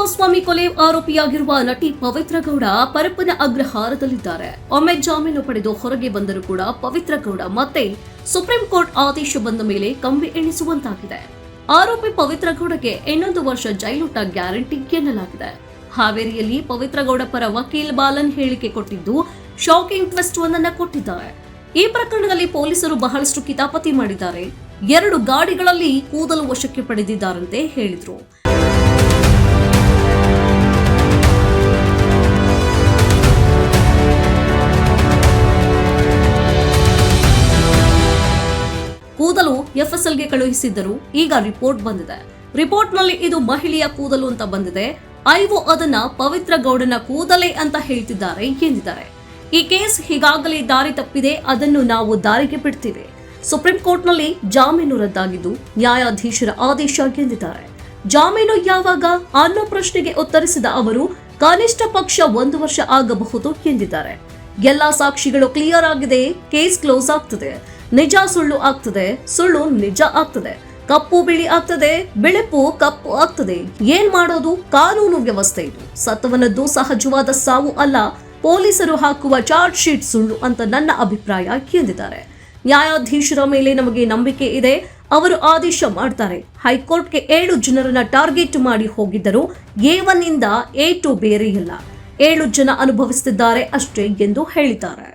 ಕುಮಾರಸ್ವಾಮಿ ಕೊಲೆ ಆರೋಪಿಯಾಗಿರುವ ನಟಿ ಪವಿತ್ರ ಗೌಡ ಪರಪ್ಪನ ಅಗ್ರಹಾರದಲ್ಲಿದ್ದಾರೆ. ಒಮ್ಮೆ ಜಾಮೀನು ಪಡೆದು ಹೊರಗೆ ಬಂದರೂ ಕೂಡ ಪವಿತ್ರ ಗೌಡ ಮತ್ತೆ ಸುಪ್ರೀಂ ಕೋರ್ಟ್ ಆದೇಶ ಬಂದ ಮೇಲೆ ಕಂಬಿ ಎಣಿಸುವಂತಾಗಿದೆ. ಆರೋಪಿ ಪವಿತ್ರ ಗೌಡಗೆ 8 ವರ್ಷ ಜೈಲೂಟ ಗ್ಯಾರಂಟಿ ಎನ್ನಲಾಗಿದೆ. ಹಾವೇರಿಯಲ್ಲಿ ಪವಿತ್ರ ಗೌಡ ಪರ ವಕೀಲ್ ಬಾಲನ್ ಹೇಳಿಕೆ ಕೊಟ್ಟಿದ್ದು ಶಾಕಿಂಗ್ ಟ್ವಿಸ್ಟ್ ಒಂದನ್ನ ಕೊಟ್ಟಿದ್ದಾರೆ. ಈ ಪ್ರಕರಣದಲ್ಲಿ ಪೊಲೀಸರು ಬಹಳಷ್ಟು ಕಿತಾಪತಿ ಮಾಡಿದ್ದಾರೆ. 2 ಗಾಡಿಗಳಲ್ಲಿ ಕೂದಲು ವಶಕ್ಕೆ ಪಡೆದಿದ್ದಾರಂತೆ ಹೇಳಿದ್ರು. ಕೂದಲು ಎಫ್ಎಸ್ಎಲ್ಗೆ ಕಳುಹಿಸಿದ್ದರು. ಈಗ ರಿಪೋರ್ಟ್ ಬಂದಿದೆ. ರಿಪೋರ್ಟ್ ನಲ್ಲಿ ಇದು ಮಹಿಳೆಯ ಕೂದಲು ಅಂತ ಬಂದಿದೆ. ಐವೋ ಅದನ್ನ ಪವಿತ್ರ ಗೌಡನ ಕೂದಲೇ ಅಂತ ಹೇಳ್ತಿದ್ದಾರೆ ಎಂದಿದ್ದಾರೆ. ಈ ಕೇಸ್ ಹೀಗಾಗಲೇ ದಾರಿ ತಪ್ಪಿದೆ, ಅದನ್ನು ನಾವು ದಾರಿಗೆ ಬಿಡ್ತೀವಿ. ಸುಪ್ರೀಂ ಕೋರ್ಟ್ ನಲ್ಲಿ ಜಾಮೀನು ರದ್ದಾಗಿದ್ದು ನ್ಯಾಯಾಧೀಶರ ಆದೇಶ ಎಂದಿದ್ದಾರೆ. ಜಾಮೀನು ಯಾವಾಗ ಅನ್ನೋ ಪ್ರಶ್ನೆಗೆ ಉತ್ತರಿಸಿದ ಅವರು ಕನಿಷ್ಠ ಪಕ್ಷ 1 ವರ್ಷ ಆಗಬಹುದು ಎಂದಿದ್ದಾರೆ. ಎಲ್ಲಾ ಸಾಕ್ಷಿಗಳು ಕ್ಲಿಯರ್ ಆಗಿದೆ, ಕೇಸ್ ಕ್ಲೋಸ್ ಆಗ್ತದೆ. ನಿಜ ಸುಳ್ಳು ಆಗ್ತದೆ, ಸುಳ್ಳು ನಿಜ ಆಗ್ತದೆ, ಕಪ್ಪು ಬಿಳಿ ಆಗ್ತದೆ, ಬಿಳುಪು ಕಪ್ಪು ಆಗ್ತದೆ. ಏನ್ ಮಾಡೋದು? ಕಾನೂನು ವ್ಯವಸ್ಥೆ ಇದು. ಸತ್ತವನದ್ದು ಸಹಜವಾದ ಸಾವು ಅಲ್ಲ. ಪೊಲೀಸರು ಹಾಕುವ ಚಾರ್ಜ್ ಶೀಟ್ ಸುಳ್ಳು ಅಂತ ನನ್ನ ಅಭಿಪ್ರಾಯ ಎಂದಿದ್ದಾರೆ. ನ್ಯಾಯಾಧೀಶರ ಮೇಲೆ ನಮಗೆ ನಂಬಿಕೆ ಇದೆ, ಅವರು ಆದೇಶ ಮಾಡ್ತಾರೆ. ಹೈಕೋರ್ಟ್ಗೆ 7 ಜನರನ್ನ ಟಾರ್ಗೆಟ್ ಮಾಡಿ ಹೋಗಿದ್ದರು. A1 ಇಂದ A2 ಬೇರೆ ಇಲ್ಲ. 7 ಜನ ಅನುಭವಿಸುತ್ತಿದ್ದಾರೆ ಅಷ್ಟೇ ಎಂದು ಹೇಳಿದ್ದಾರೆ.